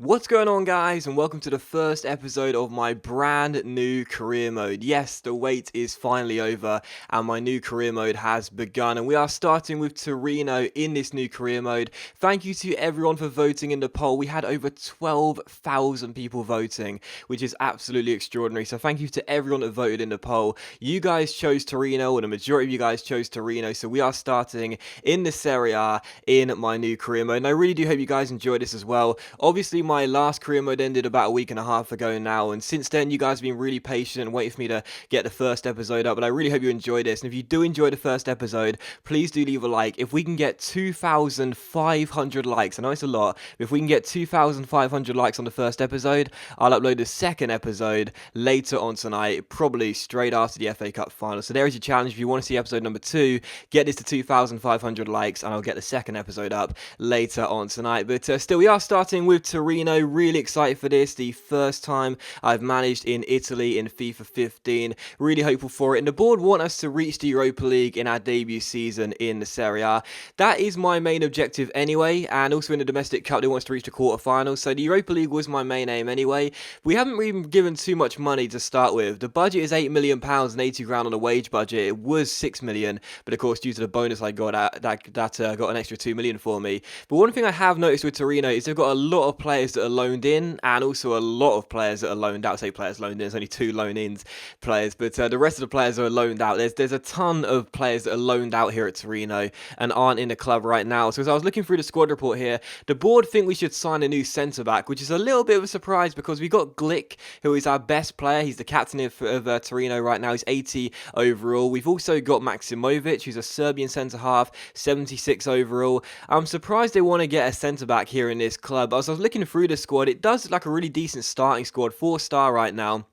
What's going on, guys, and welcome to the first episode of my brand new career mode. Yes, the wait is finally over and my new career mode has begun, and we are starting with Torino in this new career mode. Thank you to everyone for voting in the poll. We had over 12,000 people voting, which is absolutely extraordinary, so thank you to everyone that voted in the poll. You guys chose Torino, or the majority of you guys chose Torino, so we are starting in the Serie A in my new career mode, and I really do hope you guys enjoy this as well. Obviously, my last career mode ended about a week and a half ago now, and since then you guys have been really patient and waiting for me to get the first episode up, but I really hope you enjoy this. And if you do enjoy the first episode, please do leave a like. If we can get 2,500 likes, I know it's a lot, but if we can get 2,500 likes on the first episode, I'll upload the second episode later on tonight, probably straight after the FA Cup final. So there is your challenge. If you want to see episode number 2, get this to 2,500 likes and I'll get the second episode up later on tonight. But still, we are starting with Torino. Really excited for this. The first time I've managed in Italy in FIFA 15. Really hopeful for it. And the board want us to reach the Europa League in our debut season in the Serie A. That is my main objective anyway. And also in the domestic cup, they want us to reach the quarterfinals. So the Europa League was my main aim anyway. We haven't really been given too much money to start with. The budget is £8 million and 80 grand on the wage budget. It was 6 million, but of course due to the bonus I got, that got an extra 2 million for me. But one thing I have noticed with Torino is they've got a lot of players that are loaned in, and also a lot of players that are loaned out. I say players loaned in, there's only 2 loan-ins players, but the rest of the players are loaned out. There's a ton of players that are loaned out here at Torino and aren't in the club right now. So as I was looking through the squad report here, the board think we should sign a new centre-back, which is a little bit of a surprise because we got Glick, who is our best player. He's the captain of Torino right now. He's 80 overall. We've also got Maximovic, who's a Serbian centre-half, 76 overall. I'm surprised they want to get a centre-back here in this club. As I was looking through the squad, it does look like a really decent starting squad, 4-star right now.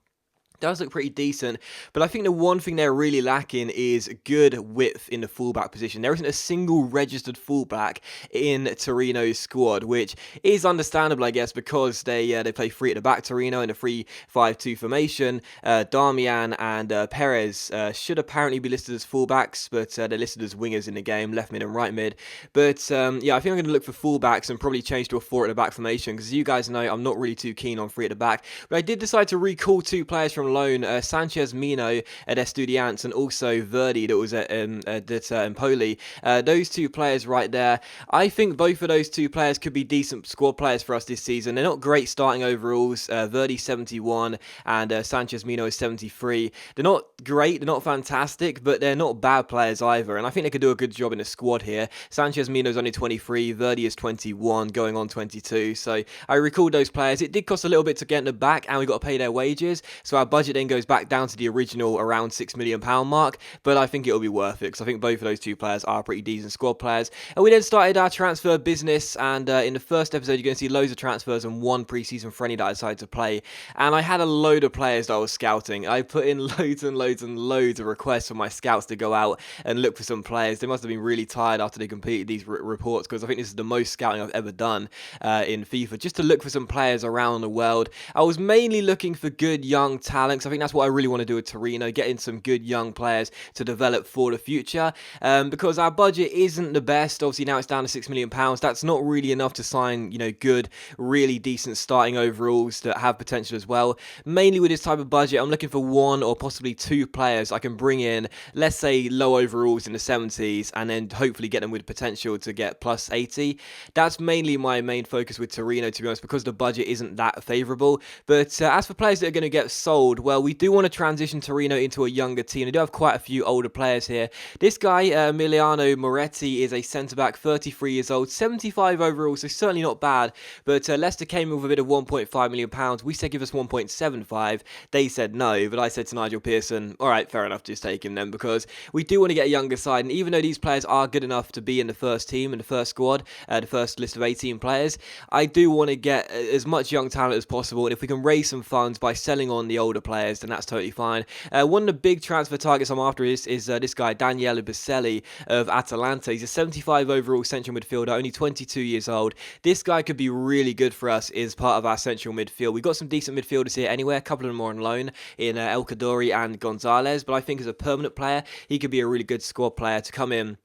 Does look pretty decent, but I think the one thing they're really lacking is good width in the fullback position. There isn't a single registered fullback in Torino's squad, which is understandable, I guess, because they play 3 at the back. Torino in a 3-5-2 formation. Darmian and Perez should apparently be listed as fullbacks, but they're listed as wingers in the game, left mid and right mid. But yeah, I think I'm going to look for fullbacks and probably change to a 4 at the back formation, because you guys know I'm not really too keen on 3 at the back. But I did decide to recall 2 players from loan, Sanchez Mino at Estudiantes and also Verdi that was at Empoli. Those 2 players right there, I think both of those 2 players could be decent squad players for us this season. They're not great starting overalls. Verdi 71 and Sanchez Mino is 73. They're not great, they're not fantastic, but they're not bad players either, and I think they could do a good job in the squad here. Sanchez Mino is only 23, Verdi is 21, going on 22, so I recalled those players. It did cost a little bit to get them back, and we got to pay their wages, so our budget then goes back down to the original around £6 million mark, but I think it'll be worth it because I think both of those 2 players are pretty decent squad players. And we then started our transfer business, and in the first episode you're going to see loads of transfers and 1 pre-season friendly that I decided to play, and I had a load of players that I was scouting. I put in loads and loads and loads of requests for my scouts to go out and look for some players. They must have been really tired after they completed these reports, because I think this is the most scouting I've ever done in FIFA, just to look for some players around the world. I was mainly looking for good young talents. I think that's what I really want to do with Torino, getting some good young players to develop for the future, because our budget isn't the best. Obviously now it's down to £6 million. That's not really enough to sign, good, really decent starting overalls that have potential as well. Mainly with this type of budget, I'm looking for 1 or possibly 2 players I can bring in, let's say low overalls in the 70s, and then hopefully get them with potential to get plus 80. That's mainly my main focus with Torino, to be honest, because the budget isn't that favourable. But as for players that are going to get sold, well, we do want to transition Torino into a younger team. We do have quite a few older players here. This guy, Emiliano Moretti, is a centre-back, 33 years old, 75 overall, so certainly not bad. But Leicester came with a bid of £1.5 million. We said give us 1.75. They said no, but I said to Nigel Pearson, all right, fair enough, just take him then, because we do want to get a younger side. And even though these players are good enough to be in the first team, in the first squad, the first list of 18 players, I do want to get as much young talent as possible. And if we can raise some funds by selling on the older players, then that's totally fine. One of the big transfer targets I'm after is this guy, Daniele Baselli of Atalanta. He's a 75 overall central midfielder, only 22 years old. This guy could be really good for us as part of our central midfield. We've got some decent midfielders here anyway, a couple of them are on loan in El Kadori and Gonzalez, but I think as a permanent player, he could be a really good squad player to come in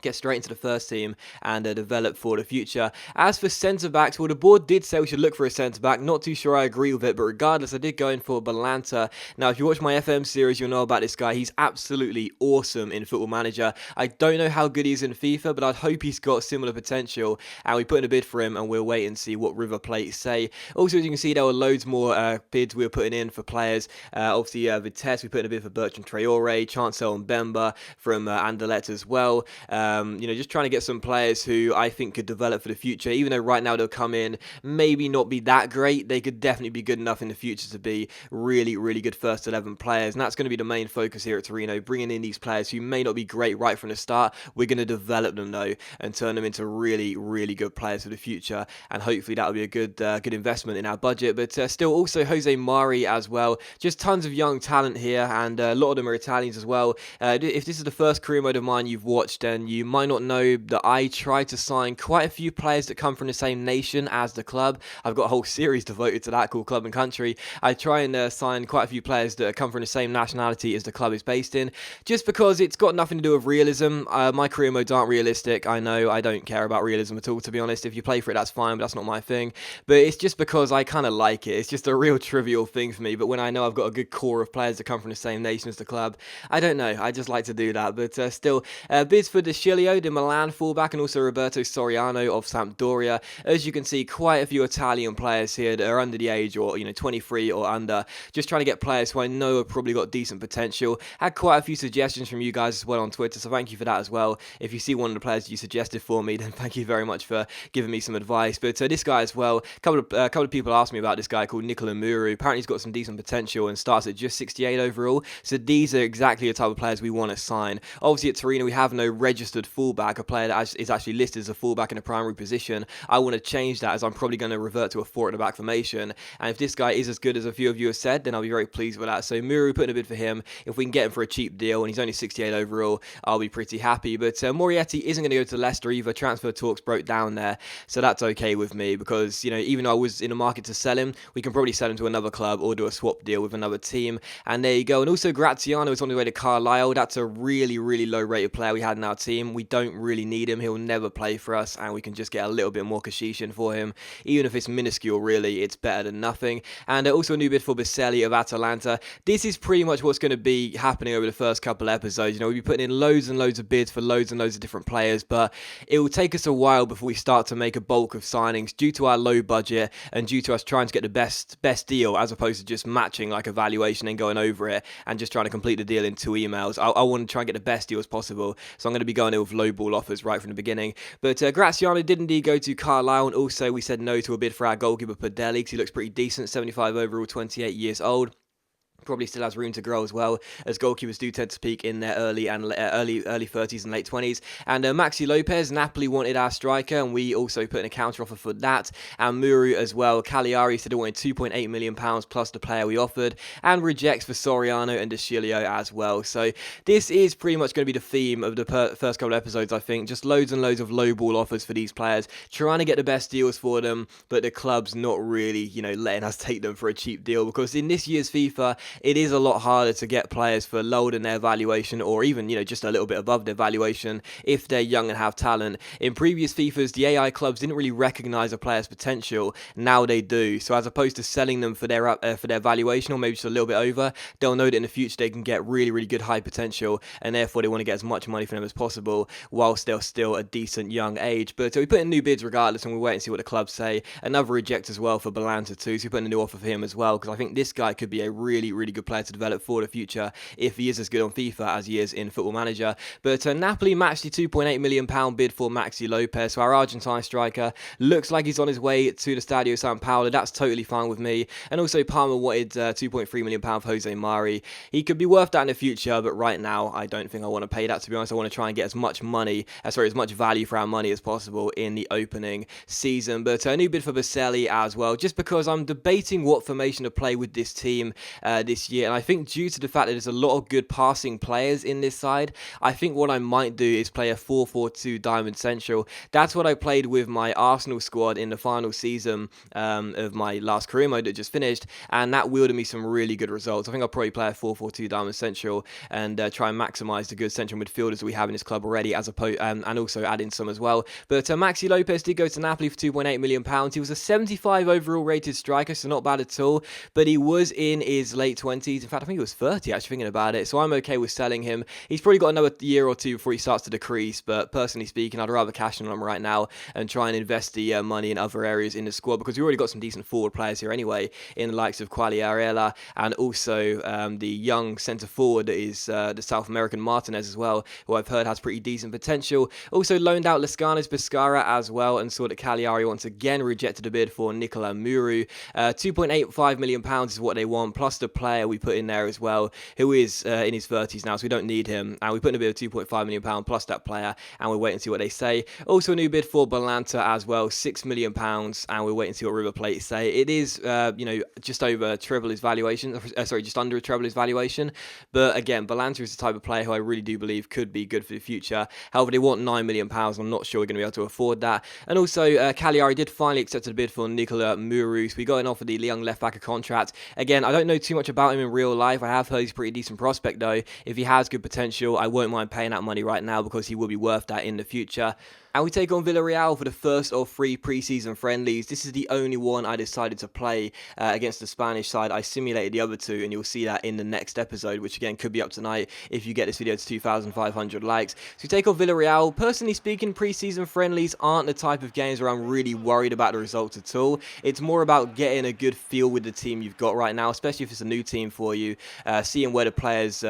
get straight into the first team and develop for the future. As for centre-backs, well, the board did say we should look for a centre-back. Not too sure I agree with it, but regardless, I did go in for Balanta. Now, if you watch my FM series, you'll know about this guy. He's absolutely awesome in Football Manager. I don't know how good he is in FIFA, but I'd hope he's got similar potential, and we put in a bid for him, and we'll wait and see what River Plate say. Also, as you can see, there were loads more bids we were putting in for players. Obviously, Vitesse, we put in a bid for Bertrand Traore, Chancel Mbemba from Anderlecht as well. Just trying to get some players who I think could develop for the future. Even though right now they'll come in, maybe not be that great, they could definitely be good enough in the future to be really, really good first 11 players. And that's going to be the main focus here at Torino, bringing in these players who may not be great right from the start. We're going to develop them though and turn them into really, really good players for the future. And hopefully that'll be a good investment in our budget. But still, also Jose Mari as well. Just tons of young talent here, and a lot of them are Italians as well. If this is the first career mode of mine you've watched, then you might not know that I try to sign quite a few players that come from the same nation as the club. I've got a whole series devoted to that called Club and Country. I try and sign quite a few players that come from the same nationality as the club is based in, just because it's got nothing to do with realism. My career modes aren't realistic. I know I don't care about realism at all, to be honest. If you play for it, that's fine, but that's not my thing. But it's just because I kind of like it. It's just a real trivial thing for me. But when I know I've got a good core of players that come from the same nation as the club, I don't know. I just like to do that. But still, bids for De Chilio, the Milan fullback, and also Roberto Soriano of Sampdoria. As you can see, quite a few Italian players here that are under the age, or 23 or under. Just trying to get players who I know have probably got decent potential. Had quite a few suggestions from you guys as well on Twitter, so thank you for that as well. If you see one of the players you suggested for me, then thank you very much for giving me some advice. But this guy as well, a couple of people asked me about this guy called Nicola. Apparently he's got some decent potential and starts at just 68 overall. So these are exactly the type of players we want to sign. Obviously at Torino we have no registered fullback, a player that is actually listed as a fullback in a primary position. I want to change that, as I'm probably going to revert to a 4 at the back formation. And if this guy is as good as a few of you have said, then I'll be very pleased with that. So Muru putting a bid for him. If we can get him for a cheap deal, and he's only 68 overall, I'll be pretty happy. But Morietti isn't going to go to Leicester either. Transfer talks broke down there, so that's okay with me, because even though I was in the market to sell him, we can probably sell him to another club or do a swap deal with another team. And there you go. And also Graziano is on his way to Carlisle. That's a really, really low rated player we had in our team. We don't really need him. He'll never play for us, and we can just get a little bit more Kashishin for him. Even if it's minuscule, really, it's better than nothing. And also a new bid for Biselli of Atalanta. This is pretty much what's going to be happening over the first couple episodes. We'll be putting in loads and loads of bids for loads and loads of different players, but it will take us a while before we start to make a bulk of signings due to our low budget and due to us trying to get the best deal, as opposed to just matching like a valuation and going over it and just trying to complete the deal in 2 emails. I want to try and get the best deals possible, so I'm going to be going in with low ball offers right from the beginning. But Graziano did indeed go to Carlisle, and also we said no to a bid for our goalkeeper Padelli, because he looks pretty decent, 75 overall, 28 years old. Probably still has room to grow as well, as goalkeepers do tend to peak in their early 30s and late 20s. And Maxi Lopez, Napoli wanted our striker, and we also put in a counter offer for that. And Muru as well. Cagliari said they wanted £2.8 million plus the player we offered, and rejects for Soriano and De Chilio as well. So this is pretty much going to be the theme of the first couple of episodes, I think. Just loads and loads of low ball offers for these players, trying to get the best deals for them, but the club's not really, letting us take them for a cheap deal, because in this year's FIFA, it is a lot harder to get players for lower than their valuation, or even, just a little bit above their valuation if they're young and have talent. In previous FIFAs, the AI clubs didn't really recognize a player's potential. Now they do. So as opposed to selling them for their valuation, or maybe just a little bit over, they'll know that in the future they can get really, really good high potential, and therefore they want to get as much money from them as possible whilst they're still a decent young age. But we put in new bids regardless, and we'll wait and see what the clubs say. Another reject as well for Balanta too, so we put in a new offer for him as well, because I think this guy could be a really, really good player to develop for the future if he is as good on FIFA as he is in Football Manager. But Napoli matched the £2.8 million bid for Maxi Lopez, so our Argentine striker looks like he's on his way to the Stadio San Paolo. That's totally fine with me. And also Parma wanted £2.3 million for Jose Mari. He could be worth that in the future, but right now I don't think I want to pay that, to be honest. I want to try and get as much value for our money as possible in the opening season. But a new bid for Biselli as well, just because I'm debating what formation to play with this team this year, and I think due to the fact that there's a lot of good passing players in this side, I think what I might do is play a 4-4-2 Diamond Central. That's what I played with my Arsenal squad in the final season of my last career mode that just finished, and that wielded me some really good results. I think I'll probably play a 4-4-2 Diamond Central and try and maximise the good central midfielders that we have in this club already, as opposed and also add in some as well. But Maxi Lopez did go to Napoli for £2.8 million. He was a 75 overall rated striker, so not bad at all, but he was in his late 20s. In fact, I think he was 30, actually, thinking about it, so I'm okay with selling him. He's probably got another year or two before he starts to decrease, but personally speaking, I'd rather cash in on him right now and try and invest the money in other areas in the squad, because we've already got some decent forward players here anyway, in the likes of Villarreal and also the young centre forward that is the South American Martinez as well, who I've heard has pretty decent potential. Also loaned out Lascana's Biscara as well, and saw that Cagliari once again rejected a bid for Nicola. £2.85 million is what they want, plus the player we put in there as well, who is in his 30s now, so we don't need him. And we put in a bid of £2.5 million plus that player, and we'll wait and see what they say. Also a new bid for Balanta as well, £6 million, and we'll wait and see what River Plate say. It is, just over triple his valuation, just under triple his valuation. But again, Balanta is the type of player who I really do believe could be good for the future. However, they want £9 million. I'm not sure we're going to be able to afford that. And also, Cagliari did finally accept a bid for Nicola. We got an offer the young left back a contract. Again, I don't know too much about him in real life. I have heard he's a pretty decent prospect though. If he has good potential, I won't mind paying that money right now, because he will be worth that in the future. And we take on Villarreal for the first of 3 pre-season friendlies. This is the only one I decided to play against the Spanish side. I simulated the other 2, and you'll see that in the next episode, which again could be up tonight if you get this video to 2,500 likes. So we take on Villarreal. Personally speaking, pre-season friendlies aren't the type of games where I'm really worried about the results at all. It's more about getting a good feel with the team you've got right now, especially if it's a new team for you, seeing where the players'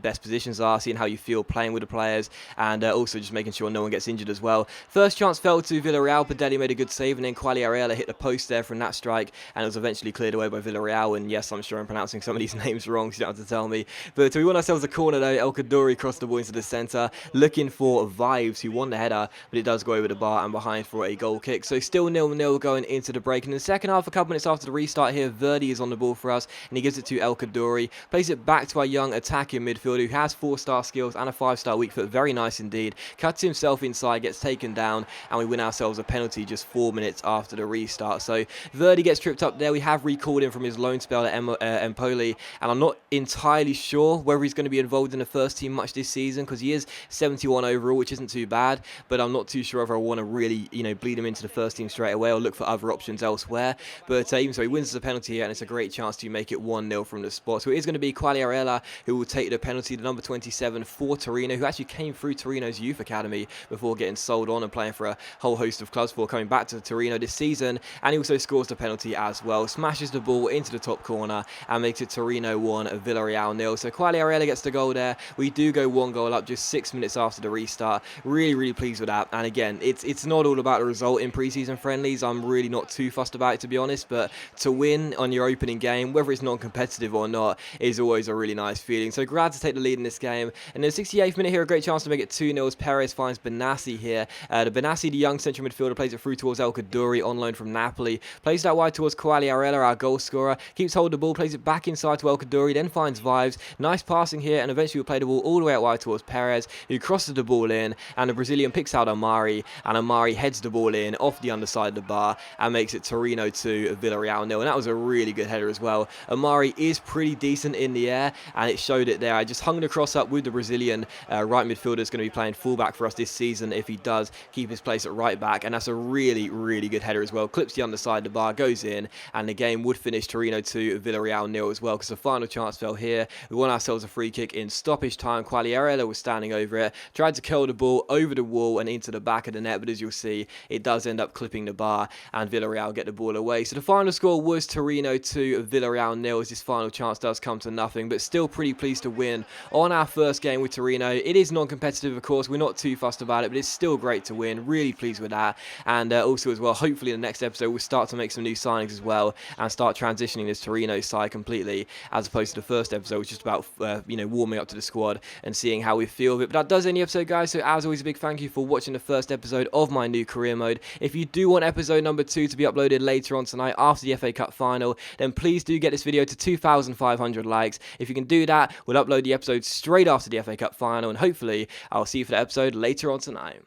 best positions are, seeing how you feel playing with the players, and also just making sure no one gets injured as well. First chance fell to Villarreal. Padelli made a good save, and then Quagliarella hit the post there from that strike, and it was eventually cleared away by Villarreal. And yes, I'm sure I'm pronouncing some of these names wrong, so you don't have to tell me. But we won ourselves a corner though. El Kaddouri crossed the ball into the centre, looking for Vives, who won the header, but it does go over the bar and behind for a goal kick. So still 0-0 going into the break. And in the second half, a couple minutes after the restart here, Verdi is on the ball for us, and he gives it to El Kaddouri, plays it back to our young attacking midfielder, who has 4-star skills and a 5-star weak foot. Very nice indeed. Cuts himself inside, gets taken down, and we win ourselves a penalty just 4 minutes after the restart. So Verdi gets tripped up there. We have recalled him from his loan spell at Empoli, and I'm not entirely sure whether he's going to be involved in the first team much this season, because he is 71 overall, which isn't too bad, but I'm not too sure whether I want to really, bleed him into the first team straight away or look for other options elsewhere. But even so, he wins the penalty here, and it's a great chance to make it 1-0 from the spot. So it is going to be Quagliarella who will take the penalty, the number 27 for Torino, who actually came through Torino's youth academy before getting sold on and playing for a whole host of clubs before coming back to Torino this season. And he also scores the penalty as well, smashes the ball into the top corner and makes it Torino 1, Villarreal 0. So Quagliarella gets the goal there. We do go 1 goal up just 6 minutes after the restart. Really pleased with that. And again, it's not all about the result in pre-season friendlies. I'm really not too fussed about it, to be honest, but to win on your opening game, whether it's non-competitive or not, is always a really nice feeling. So glad to take the lead in this game. And in the 68th minute here, a great chance to make it 2-0 as Perez finds Benassi here. The young central midfielder, plays it through towards El Kaddouri on loan from Napoli, plays that wide towards Quagliarella, our goal scorer, keeps hold of the ball, plays it back inside to El Kaddouri, then finds Vives. Nice passing here, and eventually we'll play the ball all the way out wide towards Perez, who crosses the ball in, and the Brazilian picks out Amari, and Amari heads the ball in off the underside of the bar and makes it Torino 2, Villarreal 0. And that was a really good header as well. Amari is pretty decent in the air, and it showed it there. I just hung the cross up with the Brazilian right midfielder is going to be playing fullback for us this season if he does keep his place at right back, and that's a really good header as well. Clips the underside of the bar, goes in, and the game would finish Torino 2, Villarreal 0 as well, because the final chance fell here. We won ourselves a free kick in stoppage time. Quagliarella was standing over it, tried to curl the ball over the wall and into the back of the net, but as you'll see, it does end up clipping the bar, and Villarreal get the ball away. So the final score was Torino 2, Villarreal 0, as this final chance does come to nothing, but still pretty pleased to win on our first game with Torino. It is non-competitive, of course. We're not too fussed about it, but it's still great great to win. Really pleased with that. And also as well, hopefully in the next episode we'll start to make some new signings as well and start transitioning this Torino side completely, as opposed to the first episode, which is about warming up to the squad and seeing how we feel of it. But that does end the episode, guys. So as always, a big thank you for watching the first episode of my new career mode. If you do want episode number 2 to be uploaded later on tonight after the FA Cup final, then please do get this video to 2,500 likes. If you can do that, we'll upload the episode straight after the FA Cup final, and hopefully I'll see you for the episode later on tonight.